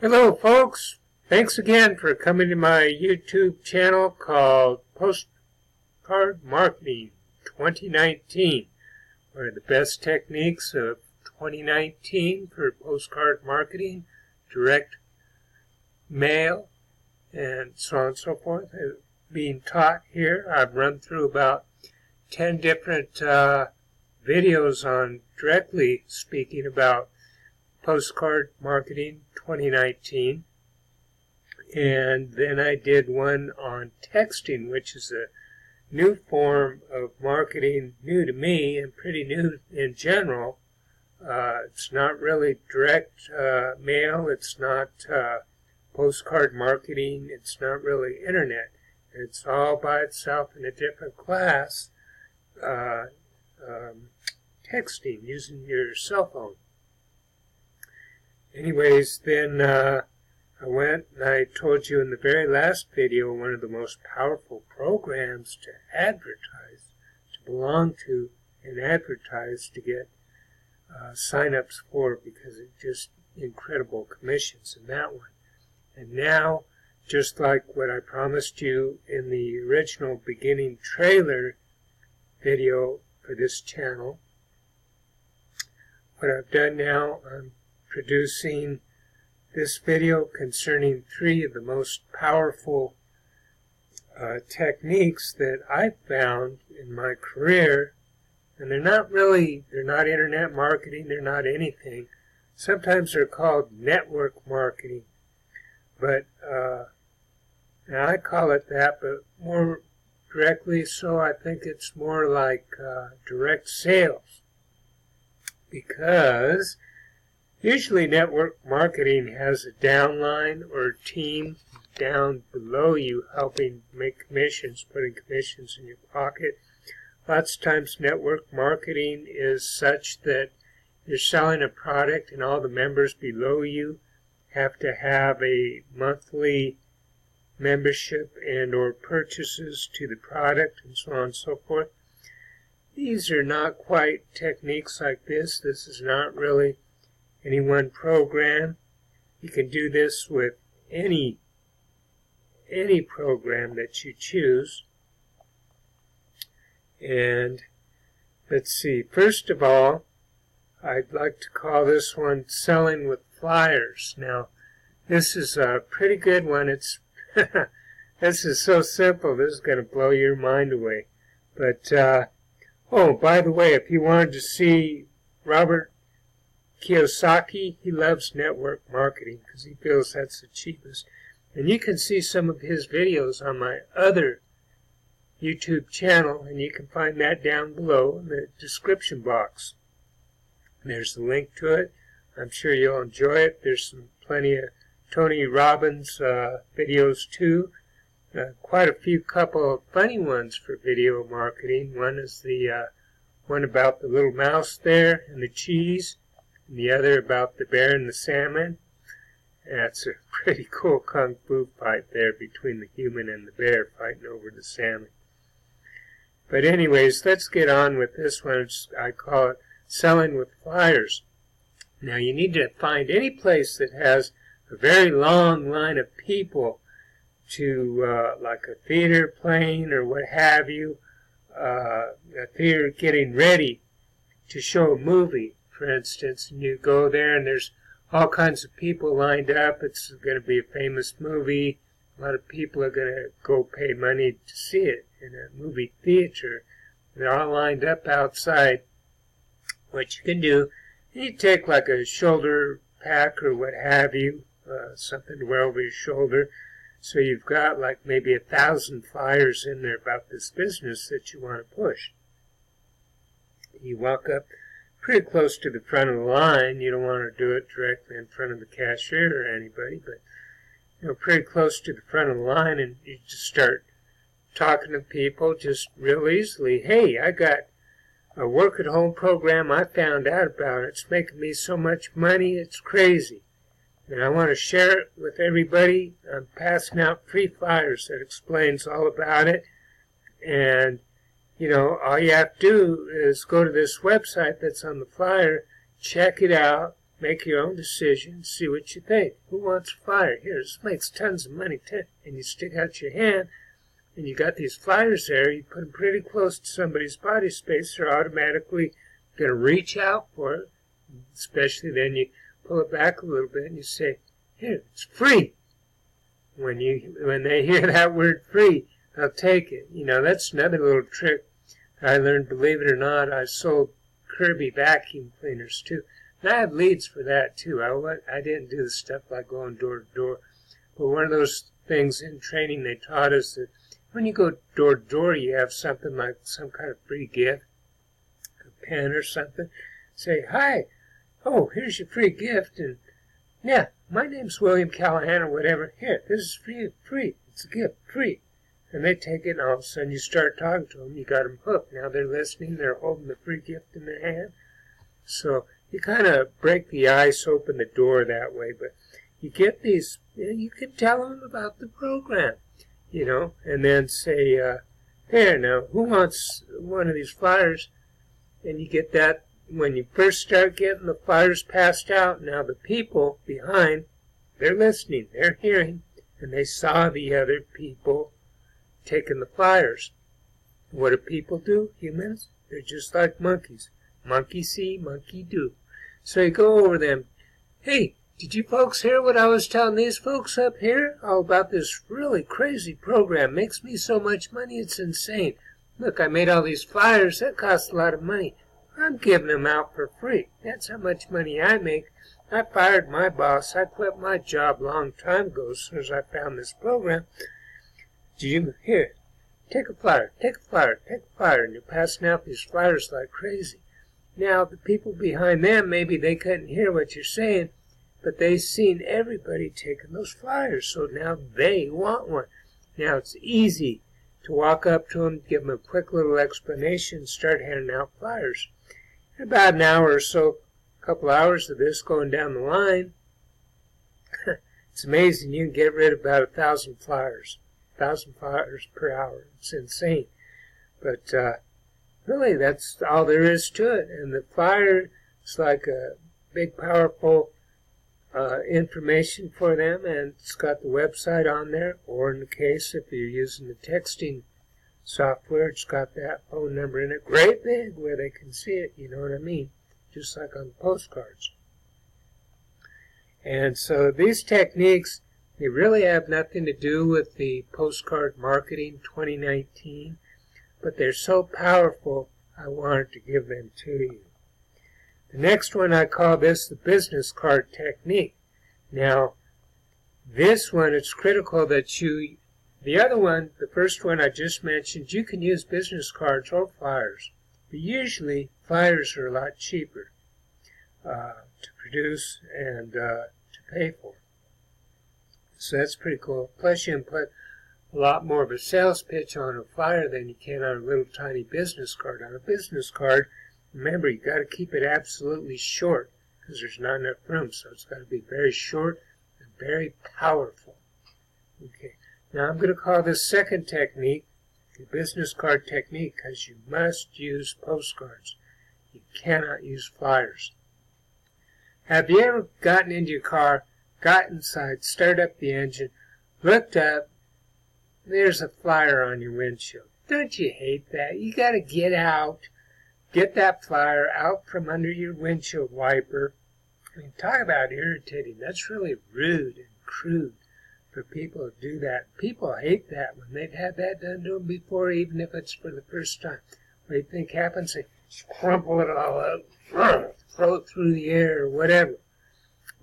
Hello folks, thanks again for coming to my YouTube channel called Postcard Marketing 2019. One of the best techniques of 2019 for postcard marketing, direct mail, and so on and so forth being taught here. I've run through about 10 different videos on directly speaking about Postcard Marketing 2019, and then I did one on texting, which is a new form of marketing, new to me and pretty new in general. It's not really direct mail, it's not postcard marketing, it's not really internet. It's all by itself in a different class, texting using your cell phone. Anyways, then I went and I told you in the very last video one of the most powerful programs to advertise, to belong to and advertise, to get sign-ups for, because it's just incredible commissions in that one. And now, just like what I promised you in the original beginning trailer video for this channel, what I've done now, I'm producing this video concerning 3 of the most powerful techniques that I've found in my career. And they're not internet marketing, they're not anything. Sometimes they're called network marketing, but now I call it that, but more directly so I think it's more like direct sales, because usually network marketing has a downline or a team down below you helping make commissions, putting commissions in your pocket. Lots of times network marketing is such that you're selling a product and all the members below you have to have a monthly membership and or purchases to the product and so on and so forth. These are not quite techniques like this. This is not really any one program. You can do this with any program that you choose. And let's see, first of all, I'd like to call this one Selling with Flyers. Now, this is a pretty good one. It's this is so simple, this is going to blow your mind away. But, oh, by the way, if you wanted to see Robert Kiyosaki, he loves network marketing because he feels that's the cheapest. And you can see some of his videos on my other YouTube channel, and you can find that down below in the description box. There's the link to it. I'm sure you'll enjoy it. There's plenty of Tony Robbins videos too. Quite a few couple of funny ones for video marketing. One is the one about the little mouse there and the cheese, and the other about the bear and the salmon. That's a pretty cool kung fu fight there between the human and the bear fighting over the salmon. But anyways, let's get on with this one. I call it Selling with Flyers. Now you need to find any place that has a very long line of people to, like a theater playing or what have you, a theater getting ready to show a movie, for instance, and you go there and there's all kinds of people lined up. It's going to be a famous movie. A lot of people are going to go pay money to see it in a movie theater. They're all lined up outside. What you can do, you take like a shoulder pack or what have you, something to wear over your shoulder. So you've got like maybe 1,000 flyers in there about this business that you want to push. You walk up pretty close to the front of the line. You don't want to do it directly in front of the cashier or anybody, but pretty close to the front of the line, and you just start talking to people just real easily. Hey, I got a work-at-home program I found out about. It's making me so much money, it's crazy. And I want to share it with everybody. I'm passing out free flyers that explains all about it. And, all you have to do is go to this website that's on the flyer, check it out, make your own decision, see what you think. Who wants a flyer? Here, this makes tons of money. And you stick out your hand, and you got these flyers there. You put them pretty close to somebody's body space. They're automatically going to reach out for it. Especially then you pull it back a little bit and you say, here, it's free. When they hear that word free, they'll take it. You know, that's another little trick I learned. Believe it or not, I sold Kirby vacuum cleaners too. And I have leads for that too. I didn't do the stuff like going door to door. But one of those things in training they taught us that when you go door to door, you have something like some kind of free gift, a pen or something. Say, hi, oh, here's your free gift, and yeah, my name's William Callahan or whatever. Here, this is for you, free. It's a gift, free. And they take it, and all of a sudden you start talking to them. You got them hooked. Now they're listening. They're holding the free gift in their hand. So you kind of break the ice, open the door that way. But you get these, you can tell them about the program, you know, and then say, here, now, who wants one of these flyers? And you get that. When you first start getting the flyers passed out, now the people behind, they're listening, they're hearing, and they saw the other people taking the flyers. What do people do? Humans? They're just like monkeys. Monkey see, monkey do. So you go over them. Hey, did you folks hear what I was telling these folks up here? All about this really crazy program. Makes me so much money, it's insane. Look, I made all these flyers. That costs a lot of money. I'm giving them out for free. That's how much money I make. I fired my boss. I quit my job a long time ago as soon as I found this program. Here, take a flyer, take a flyer, take a flyer. And you're passing out these flyers like crazy. Now, the people behind them, maybe they couldn't hear what you're saying, but they've seen everybody taking those flyers, so now they want one. Now, it's easy to walk up to them, give them a quick little explanation, start handing out flyers. In about an hour or so, a couple hours of this going down the line, it's amazing. You can get rid of about 1,000 flyers. 1,000 flyers per hour. It's insane. But really, that's all there is to it. And the flyer is like a big, powerful information for them, and it's got the website on there, or in the case, if you're using the texting software, it's got that phone number in it, great big, where they can see it, you know what I mean, just like on the postcards. And so these techniques, they really have nothing to do with the Postcard Marketing 2019, but they're so powerful, I wanted to give them to you. The next one, I call this the business card technique. Now, this one, it's critical that the other one, the first one I just mentioned, you can use business cards or flyers. But usually, flyers are a lot cheaper to produce and to pay for. So that's pretty cool. Plus, you can put a lot more of a sales pitch on a flyer than you can on a little tiny business card. On a business card, remember, you got to keep it absolutely short because there's not enough room. So it's got to be very short and very powerful. Okay. Now I'm going to call this second technique the business card technique because you must use postcards. You cannot use flyers. Have you ever gotten into your car, got inside, started up the engine, looked up, there's a flyer on your windshield? Don't you hate that? You got to get out, get that flyer out from under your windshield wiper. I mean, talk about irritating. That's really rude and crude for people to do that. People hate that when they've had that done to them before, even if it's for the first time. What do you think happens? They crumple it all up, throw it through the air or whatever.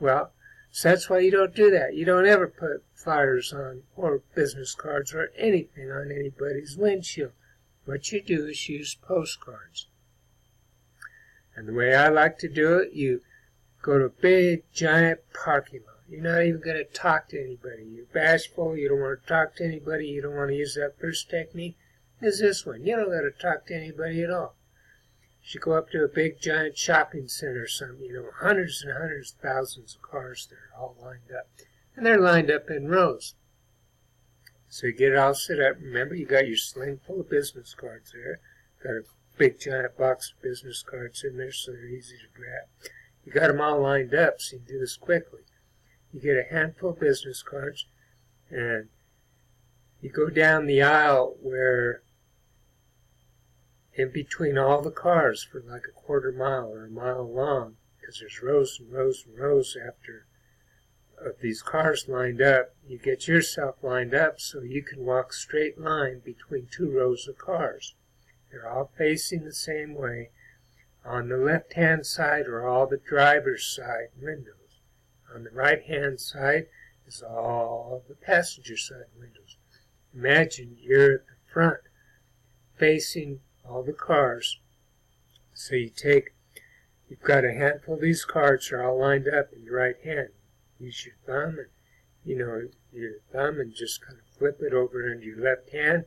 Well, so that's why you don't do that. You don't ever put flyers on or business cards or anything on anybody's windshield. What you do is use postcards. And the way I like to do it, you go to a big, giant parking lot. You're not even going to talk to anybody. You're bashful. You don't want to talk to anybody. You don't want to use that first technique. Is this one. You don't got to talk to anybody at all. You should go up to a big, giant shopping center or something. You know, hundreds and hundreds, thousands of cars there all lined up. And they're lined up in rows. So you get it all set up. Remember, you got your sling full of business cards there. Got a big, giant box of business cards in there so they're easy to grab. You got them all lined up, so you can do this quickly. You get a handful of business cards, and you go down the aisle where in between all the cars for like a quarter mile or a mile long, because there's rows and rows and rows after of these cars lined up. You get yourself lined up so you can walk straight line between two rows of cars. They're all facing the same way. On the left-hand side are all the driver's side windows. On the right-hand side is all the passenger side windows. Imagine you're at the front facing all the cars. So you've got a handful of these cards are all lined up in your right hand. Use your thumb and just kind of flip it over into your left hand.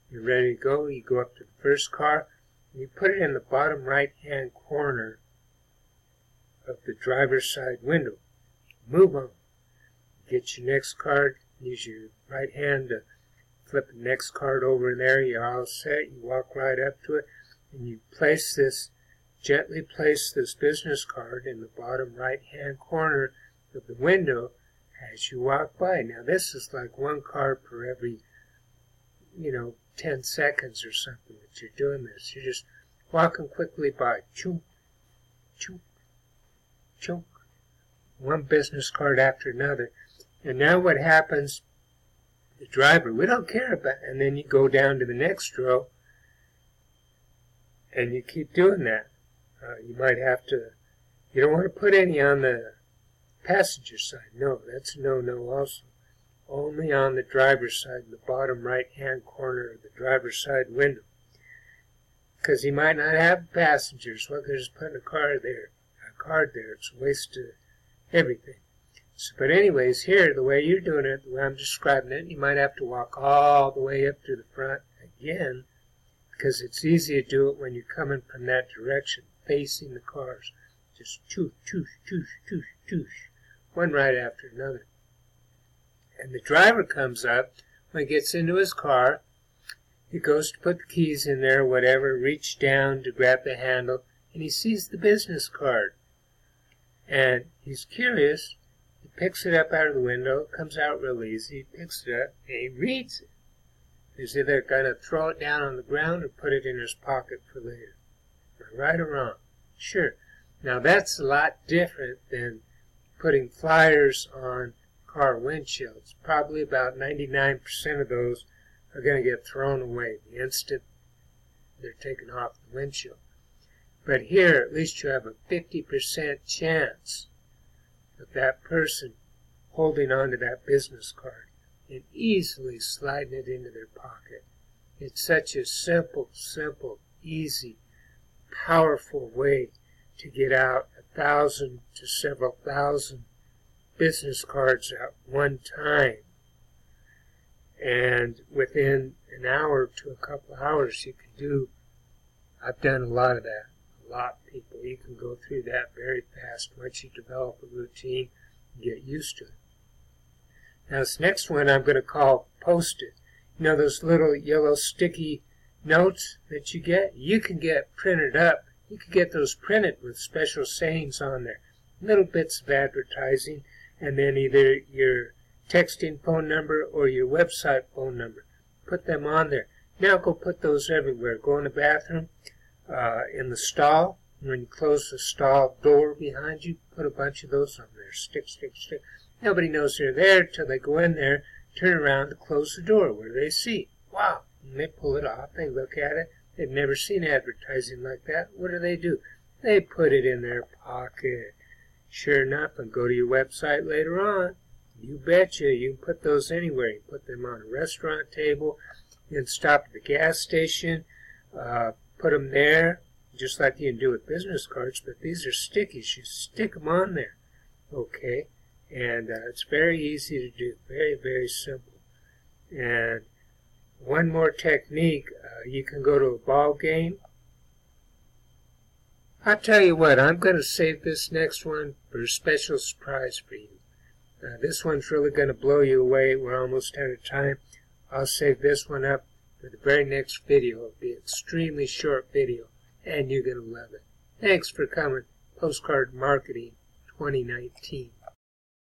You're ready to go. You go up to the first car and you put it in the bottom right hand corner of the driver's side window. Move on. Get your next card. Use your right hand to flip the next card over in there. You're all set. You walk right up to it and you gently place this business card in the bottom right hand corner of the window as you walk by. Now this is like one card per every 10 seconds or something that you're doing this. You're just walking quickly by. Chunk, chunk, chunk. One business card after another. And now what happens, the driver, we don't care about, and then you go down to the next row and you keep doing that. You might have to, you don't want to put any on the passenger side. No, that's a no-no also. Only on the driver's side, in the bottom right-hand corner of the driver's side window. Because he might not have passengers. Well, they're just putting a card there. It's a waste of everything. So, but anyways, here, the way you're doing it, the way I'm describing it, you might have to walk all the way up to the front again, because it's easy to do it when you're coming from that direction, facing the cars. Just choosh, choosh, choosh, choosh, choosh, one right after another. And the driver comes up, when he gets into his car, he goes to put the keys in there, whatever, reach down to grab the handle, and he sees the business card. And he's curious, he picks it up out of the window, it comes out real easy, he picks it up, and he reads it. He's either going to throw it down on the ground or put it in his pocket for later. Right or wrong? Sure. Now that's a lot different than putting flyers on car windshields. Probably about 99% of those are going to get thrown away the instant they're taken off the windshield. But here, at least you have a 50% chance of that person holding on to that business card and easily sliding it into their pocket. It's such a simple, easy, powerful way to get out 1,000 to several thousand business cards at one time. And within an hour to a couple of hours you can do, I've done a lot of that. A lot of people. You can go through that very fast once you develop a routine and get used to it. Now this next one I'm going to call Post-it. You know those little yellow sticky notes that you get? You can get printed up. You can get those printed with special sayings on there. Little bits of advertising, and then either your texting phone number or your website phone number. Put them on there. Now go put those everywhere. Go in the bathroom, in the stall. When you close the stall door behind you, put a bunch of those on there. Stick, stick, stick. Nobody knows they're there till they go in there, turn around to close the door. What do they see? Wow. And they pull it off. They look at it. They've never seen advertising like that. What do? They put it in their pocket. Sure enough, and go to your website later on. You betcha, you can put those anywhere. You can put them on a restaurant table. You can stop at the gas station. Put them there, just like you can do with business cards, but these are stickies. You stick them on there. Okay, and it's very easy to do. Very, very simple. And one more technique, you can go to a ball game. I'll tell you what, I'm going to save this next one for a special surprise for you. This one's really going to blow you away. We're almost out of time. I'll save this one up for the very next video. It'll be an extremely short video, and you're going to love it. Thanks for coming. Postcard Marketing 2019.